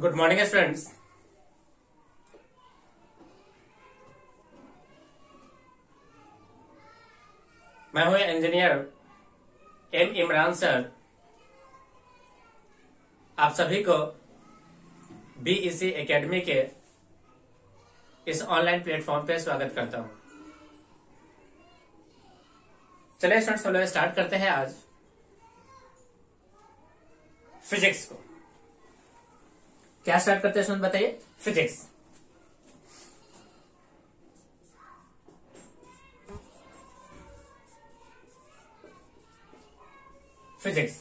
Good morning students. मैं हूं engineer M Imran sir. आप सभी को बीईसी एकेडमी के इस ऑनलाइन प्लेटफॉर्म पे स्वागत करता हूं। चलिए स्टूडेंट्स, हम लोग स्टार्ट करते हैं आज फिजिक्स को। क्या स्टार्ट करते हैं स्टूडेंट, बताइए। फिजिक्स। फिजिक्स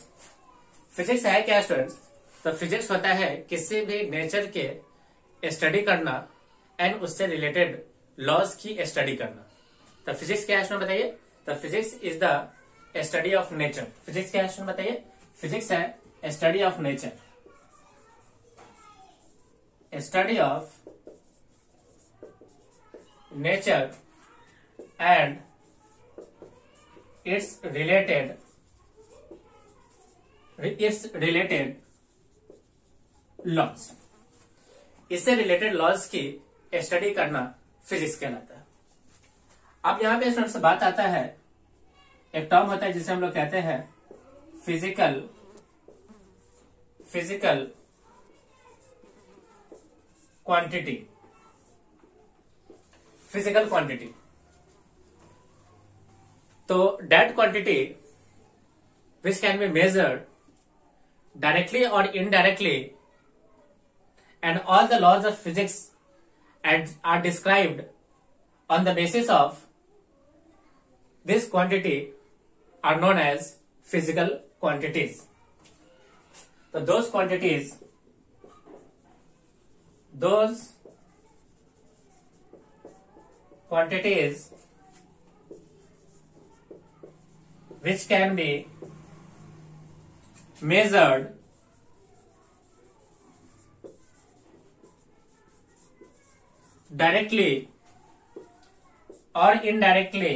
फिजिक्स है क्या स्टूडेंट्स? तो फिजिक्स होता है किसी भी नेचर के स्टडी करना एंड उससे रिलेटेड लॉज की स्टडी करना। तो फिजिक्स क्या है स्टूडेंट, बताइए। तो physics is the study of nature. Physics क्या है स्टूडेंट, बताइए। फिजिक्स है study of nature, study of nature and its related laws. इससे रिलेटेड लॉज की स्टडी करना फिजिक्स कहलाता है। अब यहां पे स्टूडेंट्स बात आता है, एक टर्म होता है जिसे हम लोग कहते हैं फिजिकल क्वांटिटी। फिजिकल क्वांटिटी तो that quantity which can be measured directly or indirectly, and all the laws of physics are described on the basis of this quantity are known as physical quantities. So those quantities which can be measured directly or indirectly,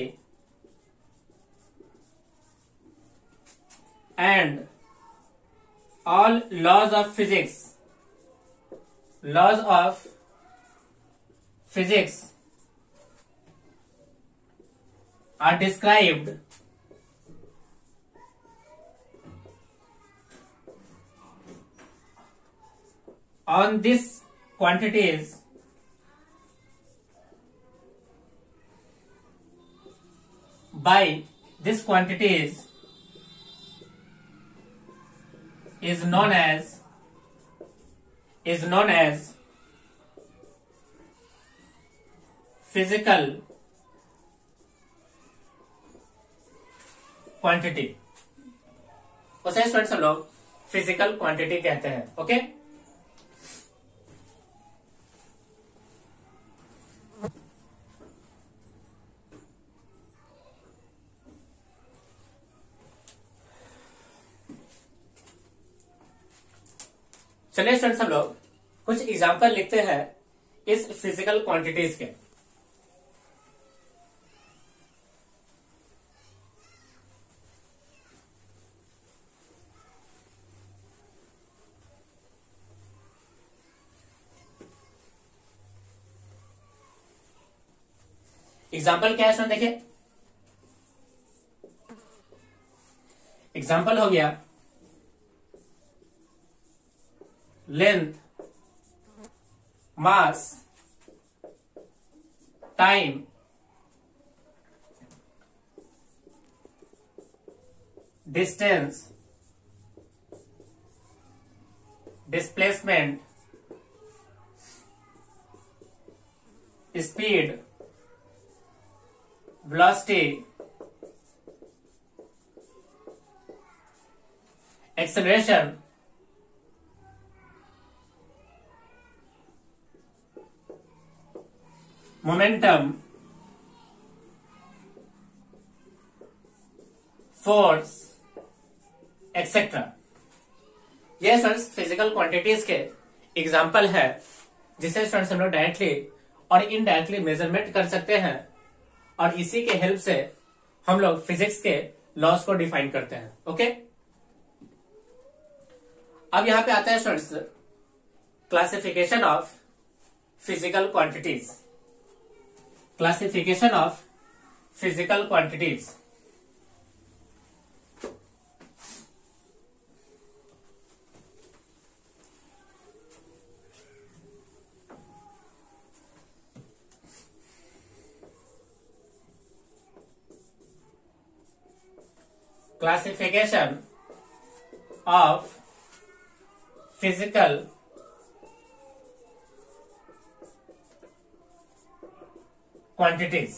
and all laws of physics are described on this quantities by this quantities is known as physical quantity. उसे students हम लोग physical quantity कहते हैं। Okay, चलिए students, हम लोग कुछ example लिखते हैं इस फिजिकल क्वांटिटीज के। एग्जाम्पल क्या है स्टूडेंट, देखिए। एग्जाम्पल हो गया length, mass, time, distance, displacement, speed, velocity, acceleration, momentum, force, etcetera. ये स्टूडेंट्स फिजिकल क्वांटिटीज के एग्जाम्पल है जिसे स्टूडेंट्स हम लोग डायरेक्टली और इनडायरेक्टली मेजरमेंट कर सकते हैं, और इसी के हेल्प से हम लोग फिजिक्स के लॉज को डिफाइन करते हैं। ओके, अब यहां पे आता है students classification of physical quantities. Classification of physical quantities. Classification of physical quantities.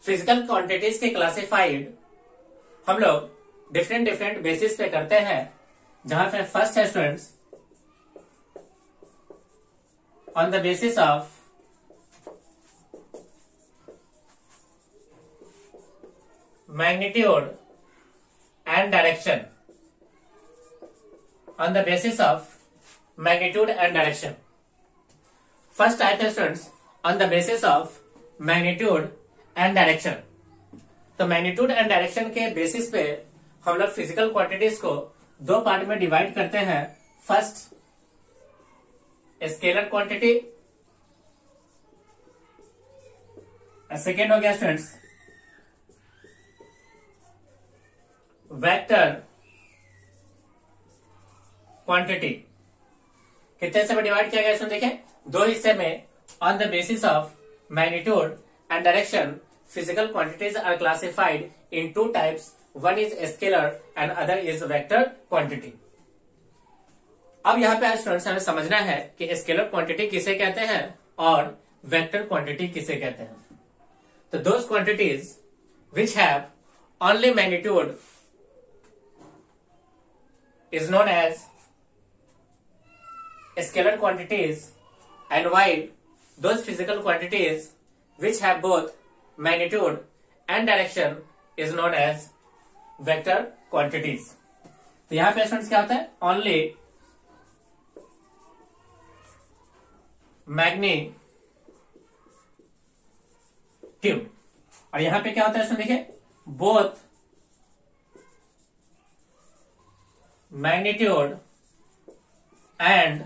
Physical quantities के क्लासिफाइड हम लोग डिफरेंट बेसिस पे करते हैं, जहां पे फर्स्ट है students on the basis of magnitude and direction. On the basis of magnitude and direction. First type है students on the basis of magnitude and direction. तो मैग्नीट्यूड एंड डायरेक्शन के basis पे हम लोग फिजिकल क्वांटिटीज को दो part में divide करते हैं. फर्स्ट स्केलर क्वांटिटी, सेकेंड हो गया स्टूडेंट्स वेक्टर क्वांटिटी. कितने हिस्से में डिवाइड किया गया स्टूडेंट देखें, दो हिस्से में. On the basis of magnitude and direction, physical quantities are classified in two types. One is scalar and other is vector quantity. अब यहाँ पे स्टूडेंट्स हमें समझना है कि स्केलर क्वांटिटी किसे कहते हैं और वेक्टर क्वांटिटी किसे कहते हैं. तो those quantities which have only magnitude is known as scalar quantities, and while those physical quantities which have both magnitude and direction is known as vector quantities. तो यहां पे स्टूडेंट्स क्या होता है, ओनली मैग्नीट्यूड. और यहां पे क्या होता है स्टूडेंट देखिए, बोथ मैग्नीट्यूड एंड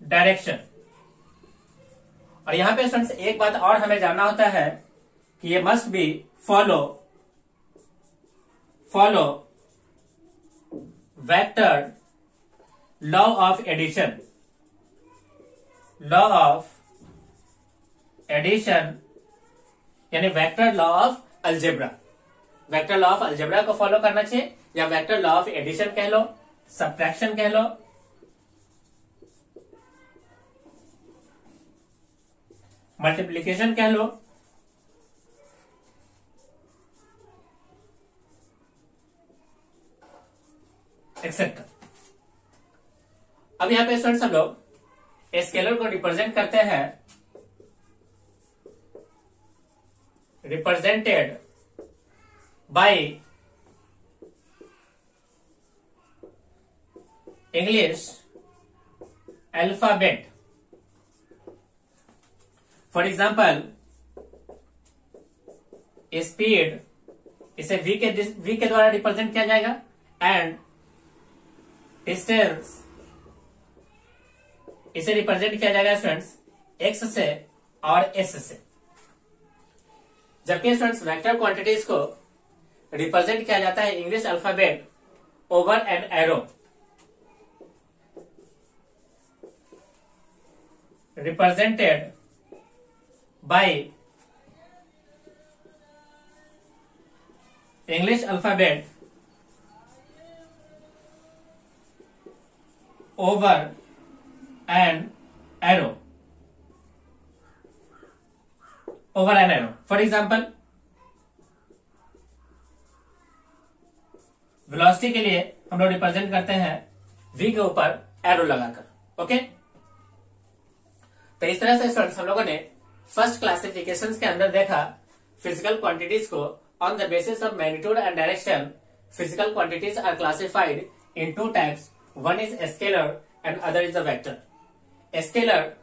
डायरेक्शन. और यहां पे स्टूडेंट्स एक बात और हमें जानना होता है कि ये must be follow vector law of addition. Law of addition यानी vector law of algebra. Vector law of algebra को फॉलो करना चाहिए, या वेक्टर लॉ ऑफ एडिशन कह लो, सब्ट्रैक्शन कह लो, मल्टीप्लीकेशन कह लो, एक्सेट्रा. अब यहां पे स्टूडेंट्स हम लोग स्केलर को रिप्रेजेंट करते हैं, represented by English alphabet. For example speed, इसे वी के द्वारा रिप्रेजेंट किया जाएगा, एंड डिस्टेंस इसे रिप्रेजेंट किया जाएगा स्टूडेंट्स एक्स से और एस से. जबकि स्टूडेंट्स वेक्टर क्वांटिटीज को रिप्रेजेंट किया जाता है English alphabet over an arrow. Represented by English alphabet over an arrow. Over an arrow. For example, velocity के लिए हम लोग रिप्रेजेंट करते हैं v के ऊपर एरो लगाकर. ओके, तो इस तरह से स्टूडेंट्स हम लोगों ने फर्स्ट क्लासिफिकेशंस के अंदर देखा फिजिकल क्वांटिटीज को on the basis of magnitude and direction. Physical quantities are classified in two types. One is scalar and other is a vector. Scalar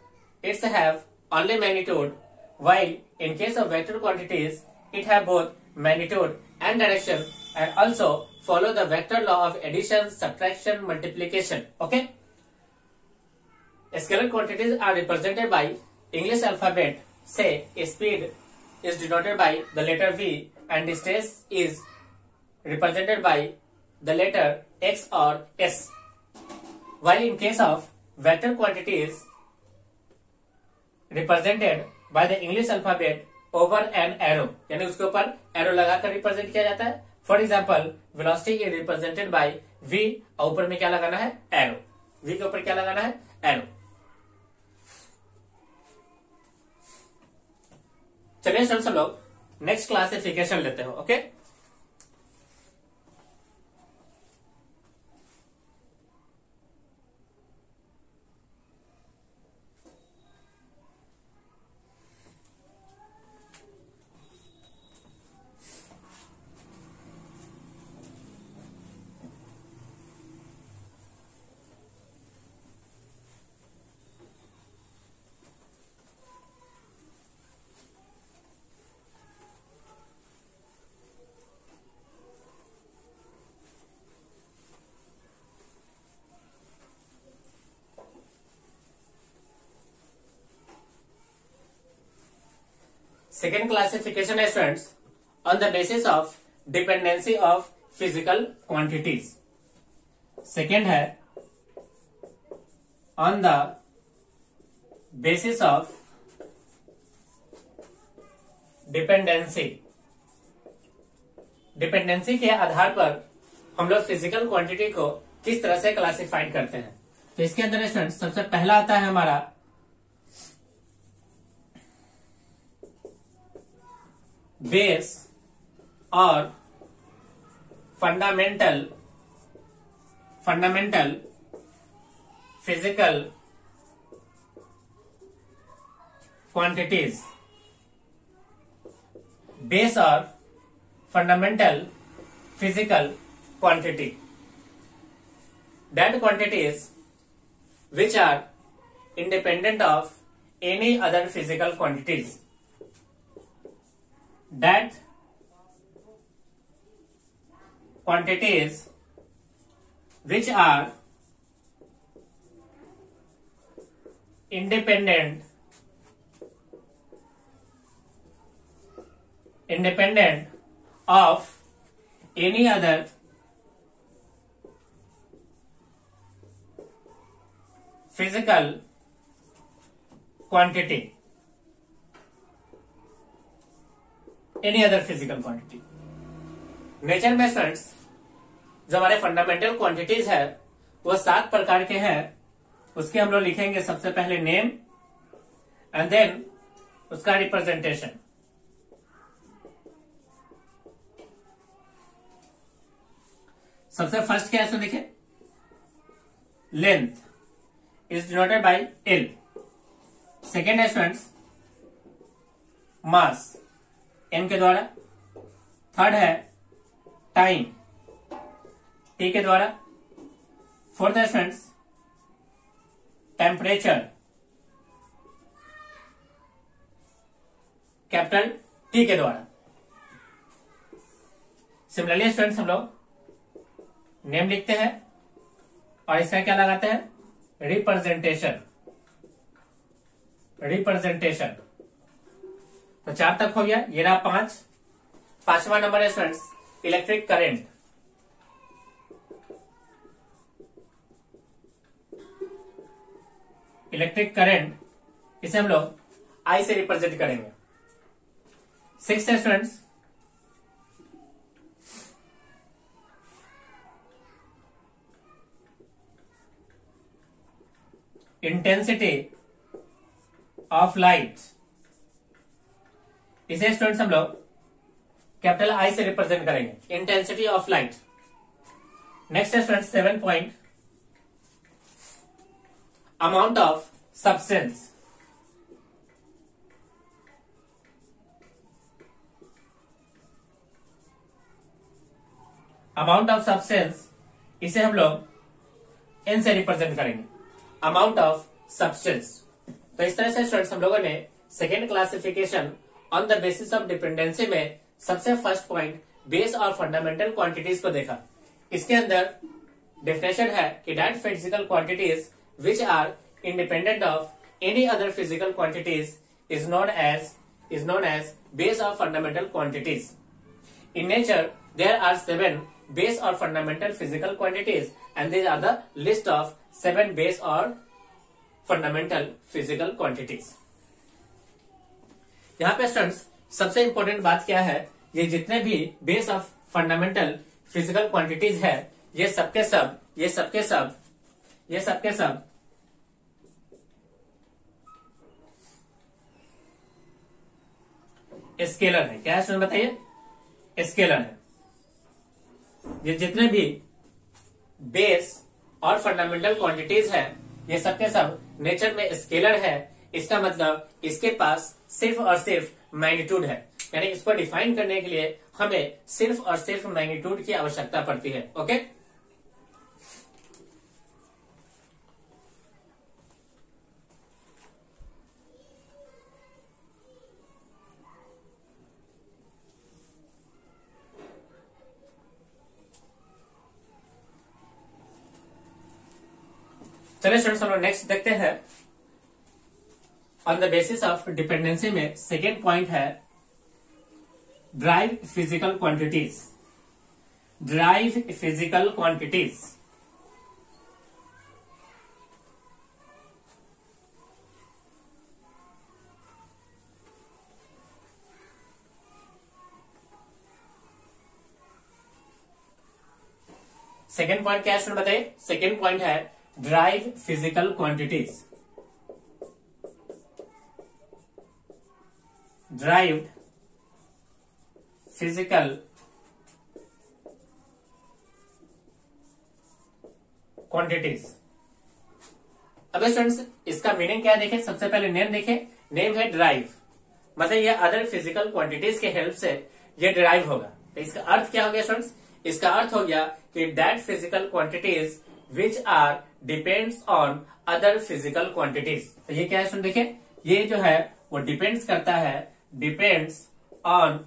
its have only magnitude, while in case of vector quantities it have both magnitude and direction, and also follow the vector law of addition, subtraction, multiplication. Okay, Scalar quantities are represented by English alphabet. Say speed is denoted by the letter V and distance is represented by the letter X or S. While in case of vector quantities represented by the English alphabet over an arrow, यानी उसके ऊपर arrow लगाकर represent किया जाता है. For example velocity is represented by v और ऊपर में क्या लगाना है, एरो. v के ऊपर क्या लगाना है, एरो. चलिए स्टूडेंट्स हम लोग नेक्स्ट क्लासिफिकेशन लेते हैं. ओके, सेकेंड क्लासिफिकेशन है students on the basis of dependency of physical quantities. Second है on the basis of dependency. Dependency के आधार पर हम लोग फिजिकल क्वांटिटी को किस तरह से क्लासिफाइड करते हैं. तो इसके अंदर स्टूडेंट्स सबसे पहला आता है हमारा बेस और फंडामेंटल फिजिकल क्वांटिटीज. बेस और fundamental physical quantity, that quantities which are independent of any other physical quantities. That quantities which are independent of any other physical quantity. Any other physical quantity. Nature में students जो हमारे fundamental quantities है वो 7 प्रकार के हैं. उसके हम लोग लिखेंगे सबसे पहले नेम एंड देन उसका रिप्रेजेंटेशन. सबसे फर्स्ट क्या है सो देखिए, length is denoted by L. Second है स्टूडेंट्स मास एम के द्वारा. थर्ड है टाइम टी के द्वारा. फोर्थ है स्टूडेंट्स टेम्परेचर कैपिटल टी के द्वारा. सिमिलरली स्टूडेंट्स हम लोग नेम लिखते हैं और इसका क्या लगाते हैं, रिप्रेजेंटेशन. तो 4 तक हो गया. ये रहा 5. 5वां नंबर है स्टूडेंट्स इलेक्ट्रिक करंट. इसे हम लोग आई से रिप्रेजेंट करेंगे. 6 है स्टूडेंट्स इंटेंसिटी ऑफ लाइट. इसे स्टूडेंट्स हम लोग कैपिटल आई से रिप्रेजेंट करेंगे, इंटेंसिटी ऑफ लाइट. नेक्स्ट है students 7 point amount of substance. Amount of substance इसे हम लोग एन से रिप्रेजेंट करेंगे, अमाउंट ऑफ सब्सटेंस. तो इस तरह से स्टूडेंट्स हम लोगों ने second classification on the basis of dependency में सबसे फर्स्ट पॉइंट बेस और फंडामेंटल क्वांटिटीज को देखा. इसके अंदर डेफिनेशन है कि that physical quantities which are independent of any other physical quantities is known as base or fundamental quantities. In nature, there are 7 base or fundamental physical quantities, and these are the list of 7 base or fundamental physical quantities. यहाँ पे students सबसे important बात क्या है, ये जितने भी base of fundamental physical quantities है, ये सबके सब स्केलर है। क्या है स्टूडेंट बताइए? स्केलर है। ये जितने भी बेस और फंडामेंटल क्वांटिटीज है, ये सबके सब नेचर में स्केलर है। इसका मतलब इसके पास सिर्फ और सिर्फ मैग्नीट्यूड है, यानी इसको डिफाइन करने के लिए हमें सिर्फ और सिर्फ मैग्नीट्यूड की आवश्यकता पड़ती है। ओके, चलिए स्टूडेंट्स हम लोग नेक्स्ट देखते हैं। On the basis of dependency में सेकेंड पॉइंट है derived physical quantities. Drive physical quantities, second point क्या है स्टूडेंट बताइए? सेकेंड पॉइंट है derived physical quantities. Derived physical quantities. अब स्टूडेंट्स इसका मीनिंग क्या है देखें। सबसे पहले नेम देखें। नेम है ड्राइव, मतलब ये अदर फिजिकल क्वांटिटीज के हेल्प से ये ड्राइव होगा। तो इसका अर्थ क्या हो गया स्टूडेंट्स? इसका अर्थ हो गया कि that physical quantities which are depends on other physical quantities. तो ये क्या है स्टूडेंट देखिए, ये जो है वो डिपेंड्स करता है, डिपेंड्स ऑन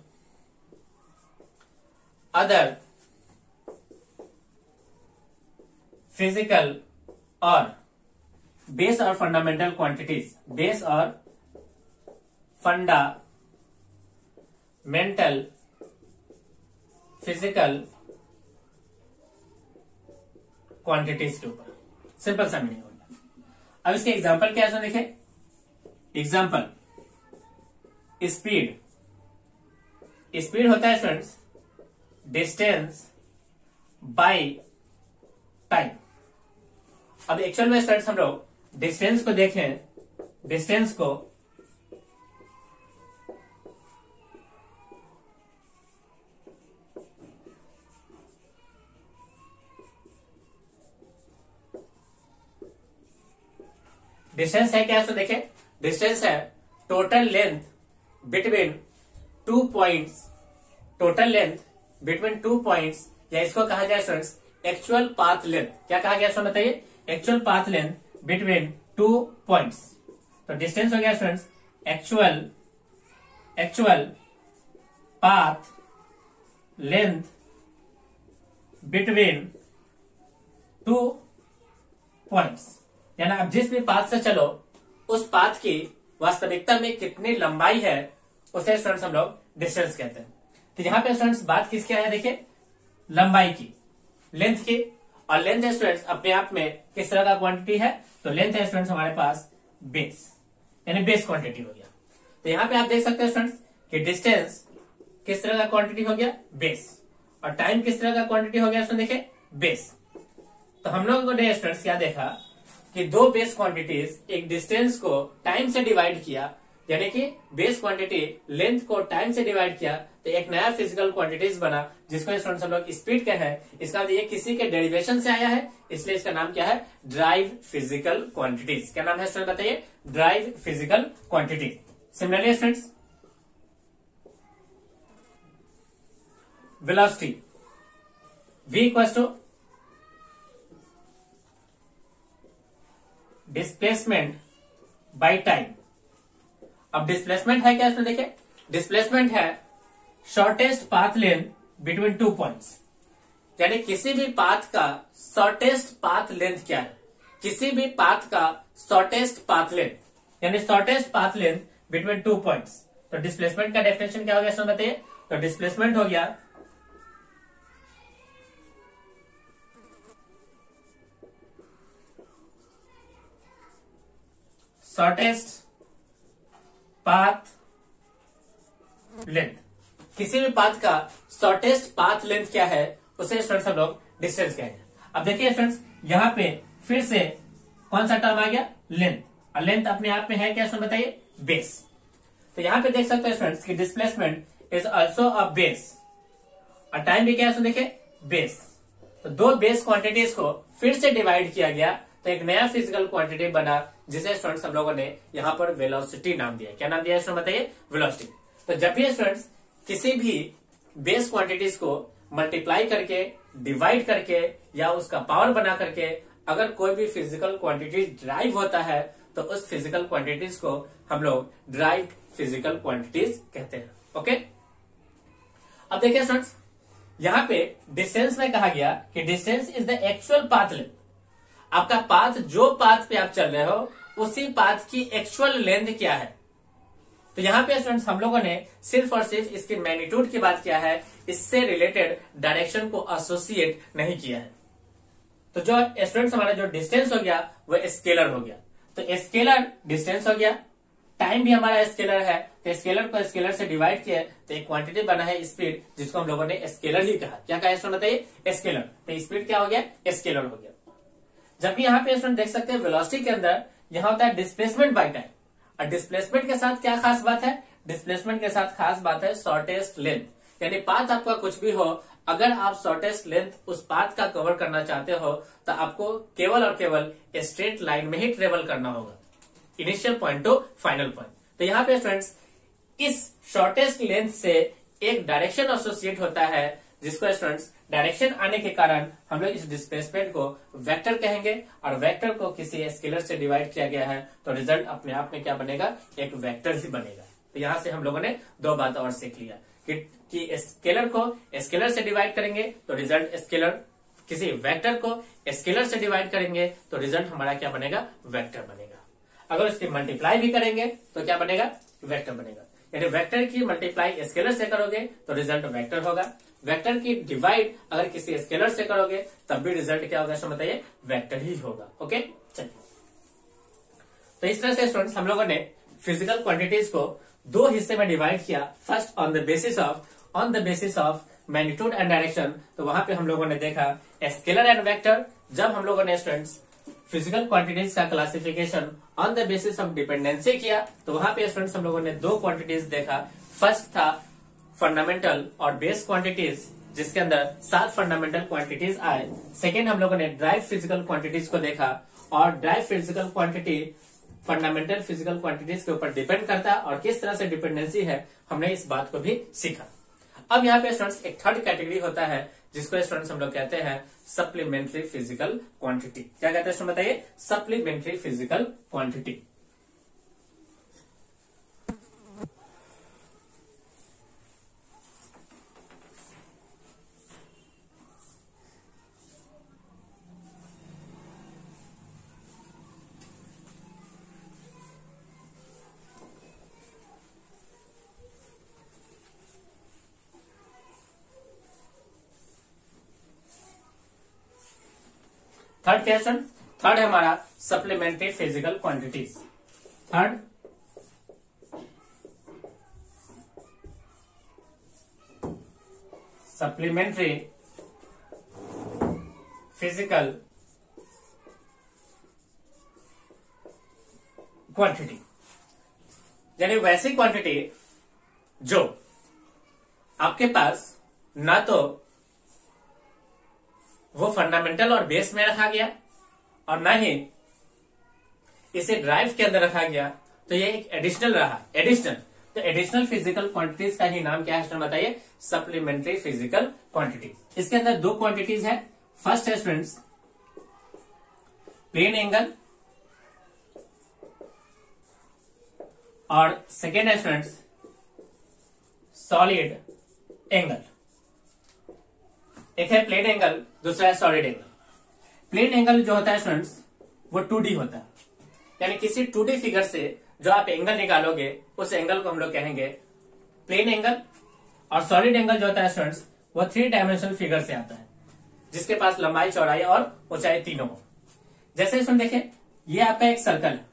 अदर फिजिकल और बेस और फंडामेंटल क्वांटिटीज। बेस और फंडामेंटल फिजिकल क्वांटिटीज के ऊपर। सिंपल सा मीनिंग हो गया। अब इसके एग्जांपल क्या है देखें। Example speed. स्पीड होता है स्टूडेंट्स डिस्टेंस बाय टाइम। अब एक्चुअल में स्टूडेंट्स हम लोग डिस्टेंस को देखें। डिस्टेंस को डिस्टेंस है क्या, देखें डिस्टेंस है total length between 2 points. Total length between 2 points, या इसको कहा जाए स्टूडेंट्स एक्चुअल पाथ लेंथ। क्या कहा गया स्टूडेंट बताइए? Actual path length between 2 points. तो डिस्टेंस हो गया students actual path length between 2 points. यानी अब जिस भी पाथ से चलो उस पाथ की वास्तविकता में कितनी लंबाई है उसे स्टूडेंट्स हम लोग डिस्टेंस कहते हैं। तो यहां पे स्टूडेंट्स बात किसकी है देखिए, लंबाई की, लेंथ की। और लेंथ है स्टूडेंट्स अपने आप में किस तरह का क्वांटिटी है? तो लेंथ है स्टूडेंट्स हमारे पास बेस, यानी बेस क्वांटिटी हो गया। तो यहां पे आप देख सकते हैं स्टूडेंट्स कि डिस्टेंस किस तरह का क्वांटिटी हो गया? बेस। और टाइम किस तरह का क्वांटिटी हो गया स्टूडेंट देखिए? बेस। तो हम लोगों ने स्टूडेंट्स क्या देखा कि दो बेस क्वांटिटीज एक डिस्टेंस को टाइम से डिवाइड किया, यानी कि बेस क्वांटिटी लेंथ को टाइम से डिवाइड किया, तो एक नया फिजिकल क्वांटिटीज बना जिसको स्टूडेंट्स हम लोग स्पीड कहते हैं। इसका ये किसी के डेरिवेशन से आया है, इसलिए इसका नाम क्या है? Derived physical quantities. क्या नाम है स्टूडेंट बताइए? Derived physical quantity. Similarly students velocity v equals to displacement by time. अब डिस्प्लेसमेंट है क्या इसमें देखिए, डिस्प्लेसमेंट है shortest path length between 2 points, यानी किसी भी पाथ का शॉर्टेस्ट पाथ लेंथ क्या है, किसी भी पाथ का शॉर्टेस्ट पाथ लेंथ यानी shortest path length between 2 points. तो डिस्प्लेसमेंट का डेफिनेशन क्या हो गया स्टूडेंट बताइए। तो डिस्प्लेसमेंट हो गया शॉर्टेस्ट पाथ लेंथ। किसी भी पाथ का शॉर्टेस्ट पाथ लेंथ क्या है उसे स्टूडेंट्स हम लोग डिस्टेंस कहेंगे। अब देखिए स्टूडेंट्स यहाँ पे फिर से कौन सा टर्म आ गया, लेंथ। और लेंथ अपने आप में है क्या स्टूडेंट बताइए, बेस। तो यहाँ पे देख सकते हैं स्टूडेंट्स कि displacement is also a base और टाइम भी क्या है देखिए बेस। तो दो बेस क्वांटिटीज को फिर से डिवाइड किया गया तो एक नया फिजिकल क्वांटिटी बना जिसे स्टूडेंट्स हम लोगों ने यहाँ पर वेलोसिटी नाम दिया। क्या नाम दिया स्टूडेंट बताइए, वेलोसिटी। तो जब भी स्टूडेंट्स किसी भी बेस क्वांटिटीज को मल्टीप्लाई करके डिवाइड करके या उसका पावर बना करके अगर कोई भी फिजिकल क्वांटिटी ड्राइव होता है तो उस फिजिकल क्वांटिटीज को हम लोग ड्राइव्ड फिजिकल क्वांटिटीज कहते हैं। ओके, अब देखिए स्टूडेंट्स यहाँ पे डिस्टेंस में कहा गया कि distance is the actual path length. आपका पाथ जो पाथ पे आप चल रहे हो उसी पाथ की एक्चुअल लेंथ क्या है। तो यहाँ पे स्टूडेंट्स हम लोगों ने सिर्फ और सिर्फ इसके मैग्नीट्यूड की बात किया है, इससे रिलेटेड डायरेक्शन को एसोसिएट नहीं किया है। तो जो स्टूडेंट्स हमारा जो डिस्टेंस हो गया वो स्केलर हो गया। तो स्केलर डिस्टेंस हो गया, टाइम भी हमारा स्केलर है तो स्केलर को स्केलर से डिवाइड किया तो एक क्वांटिटी बना है स्पीड, जिसको हम लोगों ने स्केलर ही कहा। क्या कहा स्टूडेंट बताइए, स्केलर। तो स्पीड क्या हो गया, स्केलर हो गया। जबकि यहाँ पे स्टूडेंट देख सकते हैं वेलोसिटी के अंदर यहाँ होता है डिस्प्लेसमेंट बाय टाइम। और डिस्प्लेसमेंट के साथ क्या खास बात है, डिस्प्लेसमेंट के साथ खास बात है शॉर्टेस्ट लेंथ। यानी पाथ आपका कुछ भी हो, अगर आप शॉर्टेस्ट लेंथ उस पाथ का कवर करना चाहते हो तो आपको केवल और केवल स्ट्रेट लाइन में ही ट्रेवल करना होगा, initial point two final point. तो यहाँ पे स्टूडेंट्स इस शॉर्टेस्ट लेंथ से एक डायरेक्शन एसोसिएट होता है, जिसको स्टूडेंट्स डायरेक्शन आने के कारण हम लोग इस डिस्प्लेसमेंट को वेक्टर कहेंगे। और वेक्टर को किसी स्केलर से डिवाइड किया गया है तो रिजल्ट अपने आप में क्या बनेगा, एक वेक्टर ही बनेगा। तो यहां से हम लोगों ने दो बात और सीख लिया कि स्केलर को स्केलर से डिवाइड करेंगे तो रिजल्ट स्केलर, किसी वेक्टर को स्केलर से डिवाइड करेंगे तो रिजल्ट हमारा क्या बनेगा, वेक्टर बनेगा। अगर उसकी मल्टीप्लाई भी करेंगे तो क्या बनेगा, वेक्टर बनेगा। यानी वेक्टर की मल्टीप्लाई स्केलर से करोगे तो रिजल्ट वेक्टर होगा, वेक्टर की डिवाइड अगर किसी स्केलर से करोगे तब भी रिजल्ट क्या होगा बताइए, वेक्टर ही होगा। ओके, चलिए। तो इस तरह से स्टूडेंट्स हम लोगों ने फिजिकल क्वांटिटीज को दो हिस्से में डिवाइड किया। First on the basis of magnitude and direction. तो वहां पे हम लोगों ने देखा स्केलर एंड वेक्टर। जब हम लोगों ने स्टूडेंट्स फिजिकल क्वांटिटीज का classification on the basis of dependency किया तो वहां पे स्टूडेंट्स हम लोगों ने दो क्वांटिटीज देखा। फर्स्ट था फंडामेंटल और बेस क्वांटिटीज, जिसके अंदर 7 फंडामेंटल क्वांटिटीज आए। सेकेंड हम लोगों ने ड्राइव फिजिकल क्वांटिटीज को देखा और drive physical quantity fundamental physical quantities के ऊपर डिपेंड करता है और किस तरह से डिपेंडेंसी है हमने इस बात को भी सीखा। अब यहाँ पे स्टूडेंट्स एक थर्ड कैटेगरी होता है जिसको स्टूडेंट्स हम लोग कहते हैं सप्लीमेंट्री फिजिकल क्वांटिटी। क्या कहते हैं स्टूडेंट बताइए, supplementary physical quantity. Third question, third है हमारा supplementary physical quantities. Third supplementary physical quantity, यानी वैसी क्वांटिटी जो आपके पास ना तो वो फंडामेंटल और बेस में रखा गया और ना ही इसे ड्राइव के अंदर रखा गया, तो ये एक एडिशनल रहा, एडिशनल। तो एडिशनल फिजिकल क्वांटिटीज का ही नाम क्या है स्टूडेंट बताइए, सप्लीमेंट्री फिजिकल क्वांटिटी। इसके अंदर दो क्वांटिटीज है। फर्स्ट है स्टूडेंट्स प्लेन एंगल और सेकेंड है स्टूडेंट्स सॉलिड एंगल। एक है प्लेन एंगल, दूसरा है सॉलिड एंगल। प्लेन एंगल जो होता है स्टूडेंट्स वो 2D होता है। यानी किसी 2D फिगर से जो आप एंगल निकालोगे उस एंगल को हम लोग कहेंगे प्लेन एंगल। और सॉलिड एंगल जो होता है स्टूडेंट्स वो 3 डायमेंशनल फिगर से आता है, जिसके पास लंबाई, चौड़ाई और ऊंचाई तीनों हो। जैसे इसमें देखें, ये आपका एक सर्कल है,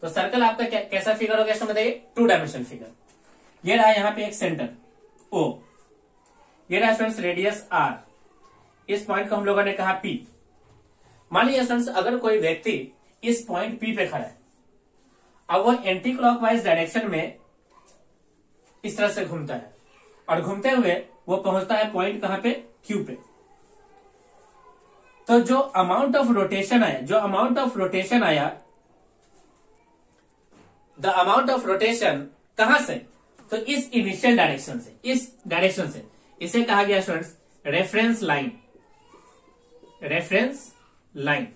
तो सर्कल आपका कैसा फिगर होगा इसमें बताइए? 2 डायमेंशनल फिगर। ये रहा यहाँ पे एक सेंटर O, ये रहा स्टूडेंट्स रेडियस R, इस पॉइंट को हम लोगों ने कहा P। मान लीजिए स्टूडेंट्स अगर कोई व्यक्ति इस पॉइंट P पे खड़ा है, अब वो एंटी क्लॉकवाइज डायरेक्शन में इस तरह से घूमता है और घूमते हुए वो पहुंचता है पॉइंट कहां पे? Q पे। तो जो अमाउंट ऑफ रोटेशन आया, द अमाउंट ऑफ रोटेशन कहां से? तो इस इनिशियल डायरेक्शन से, इस डायरेक्शन से। इसे कहा गया स्टूडेंट्स रेफरेंस लाइन।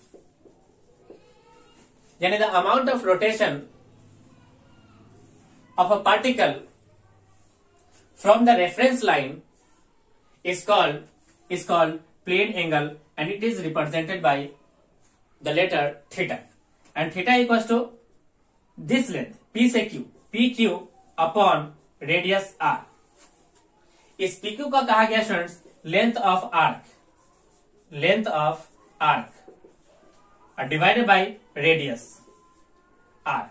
यानी the amount of rotation of a particle from the reference line is called plane angle, and it is represented by the letter theta, and theta equals to this length P से Q, PQ upon radius R। इस PQ का कहा गया students length of arc divided by radius R।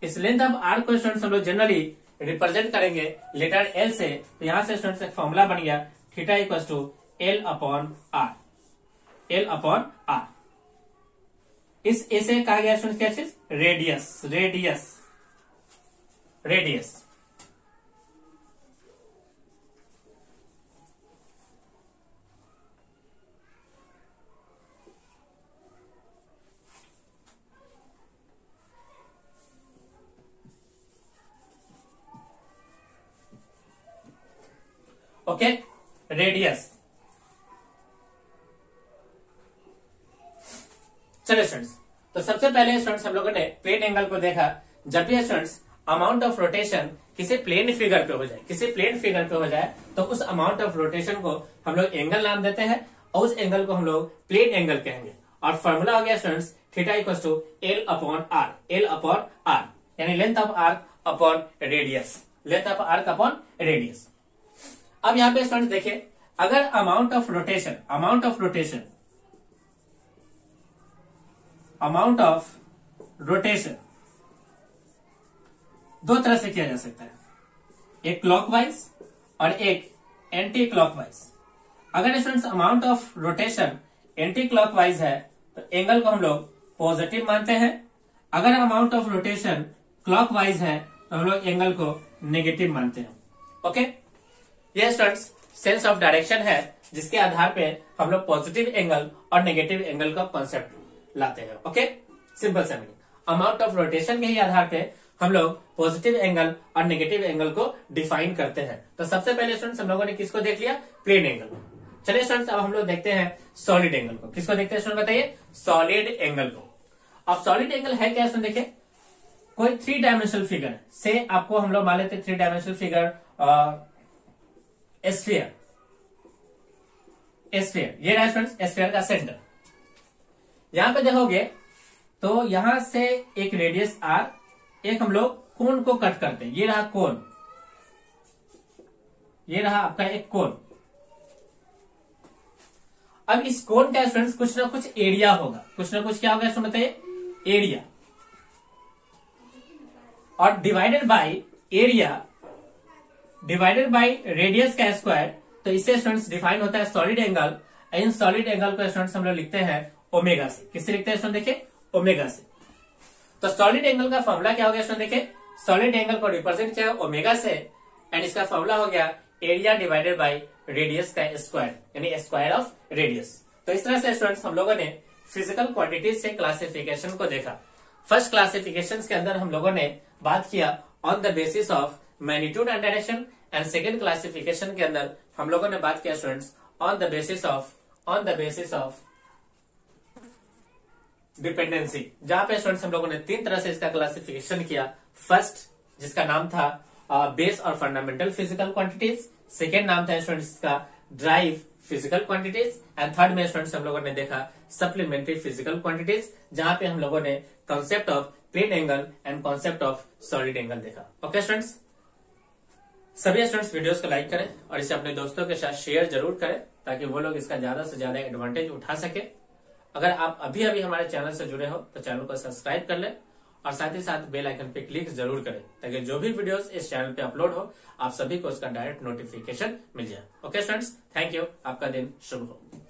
इस length of arc को students हम लोग generally represent करेंगे लेटर L से। तो यहां से स्टूडेंट्स एक फॉर्मूला बन गया theta equals to L upon R। इस ऐसे कहा गया स्टूडेंट्स क्या चीज? रेडियस। Okay, radius. चलिए स्टूडेंट्स, तो सबसे पहले स्टूडेंट्स हम लोगों ने प्लेन एंगल को देखा। जब भी स्टूडेंट्स अमाउंट ऑफ रोटेशन किसी प्लेन फिगर पे हो जाए तो उस अमाउंट ऑफ रोटेशन को हम लोग एंगल नाम देते हैं और उस एंगल को हम लोग प्लेन एंगल कहेंगे। और फॉर्मूला हो गया students theta equals to L upon R, यानी length of arc upon radius. अब यहां पे स्टूडेंट्स देखिए, अगर अमाउंट ऑफ रोटेशन दो तरह से किया जा सकता है, एक क्लॉकवाइज और एक एंटी क्लॉकवाइज। अगर students amount of rotation anti clockwise है तो एंगल को हम लोग पॉजिटिव मानते हैं। अगर अमाउंट ऑफ रोटेशन क्लॉकवाइज है तो हम लोग एंगल को नेगेटिव मानते हैं। ओके, यह स्टूडेंट्स सेंस ऑफ डायरेक्शन है जिसके आधार पे हम लोग पॉजिटिव एंगल और नेगेटिव एंगल का कॉन्सेप्ट लाते हैं। ओके, सिंपल सा मीनिंग, अमाउंट ऑफ रोटेशन के ही आधार पे हम लोग पॉजिटिव एंगल और नेगेटिव एंगल को डिफाइन करते हैं। तो सबसे पहले स्टूडेंट्स हम लोगों ने किसको देख लिया? Plane angle. चलिए स्टूडेंट्स अब हम लोग देखते हैं सॉलिड एंगल को। किसको देखते हैं स्टूडेंट बताइए? सॉलिड एंगल को। अब सॉलिड एंगल है क्या स्टूडेंट? देखिए, कोई 3 डायमेंशनल फिगर से आपको हम लोग मान लेते 3 डायमेंशनल फिगर स्फीयर, ये रहा स्टूडेंट्स स्फीयर का सेंटर। यहां पे देखोगे तो यहां से एक रेडियस R, एक हम लोग कोन को कट करते हैं। ये रहा कोन, ये रहा आपका एक कोन। अब इस कोन का स्टूडेंट्स कुछ ना कुछ एरिया होगा, क्या होगा स्टूडेंट बताइए? एरिया। और डिवाइडेड बाय रेडियस का स्क्वायर। तो इससे स्टूडेंट्स डिफाइन होता है solid angle. In solid angle को स्टूडेंट्स हम लोग लिखते हैं ओमेगा से। किससे लिखते हैं स्टूडेंट? देखिए, ओमेगा से। तो सॉलिड एंगल का फॉर्मूला क्या हो गया स्टूडेंट? देखिए, सॉलिड एंगल को रिप्रेजेंट किया ओमेगा से, एंड इसका फॉर्मूला हो गया एरिया डिवाइडेड बाय रेडियस का स्क्वायर, यानी स्क्वायर ऑफ रेडियस। तो इस तरह से स्टूडेंट्स हम लोगों ने फिजिकल क्वांटिटीज से क्लासिफिकेशन को देखा। फर्स्ट क्लासिफिकेशन के अंदर हम लोगों ने बात किया on the basis of magnitude and direction, and second classification के अंदर हम लोगों ने बात किया students on the basis of dependency, जहां पे स्टूडेंट्स हम लोगों ने 3 तरह से इसका क्लासिफिकेशन किया। फर्स्ट, जिसका नाम था बेस और फंडामेंटल फिजिकल क्वांटिटीज। सेकेंड नाम था स्टूडेंट्स इसका drive physical quantities and third में स्टूडेंट्स हम लोगों ने देखा सप्लीमेंट्री फिजिकल क्वांटिटीज, जहां पे हम लोगों ने concept of plane angle and concept of solid angle देखा। ओके स्टूडेंट्स, सभी स्टूडेंट्स वीडियोस को लाइक करें और इसे अपने दोस्तों के साथ शेयर जरूर करें ताकि वो लोग इसका ज्यादा से ज्यादा एडवांटेज उठा सके। अगर आप अभी अभी हमारे चैनल से जुड़े हो तो चैनल को सब्सक्राइब कर लें और साथ ही साथ बेल आइकन पे क्लिक जरूर करें ताकि जो भी वीडियोस इस चैनल पे अपलोड हो आप सभी को उसका डायरेक्ट नोटिफिकेशन मिल जाए। ओके स्टूडेंट्स, थैंक यू, आपका दिन शुभ हो।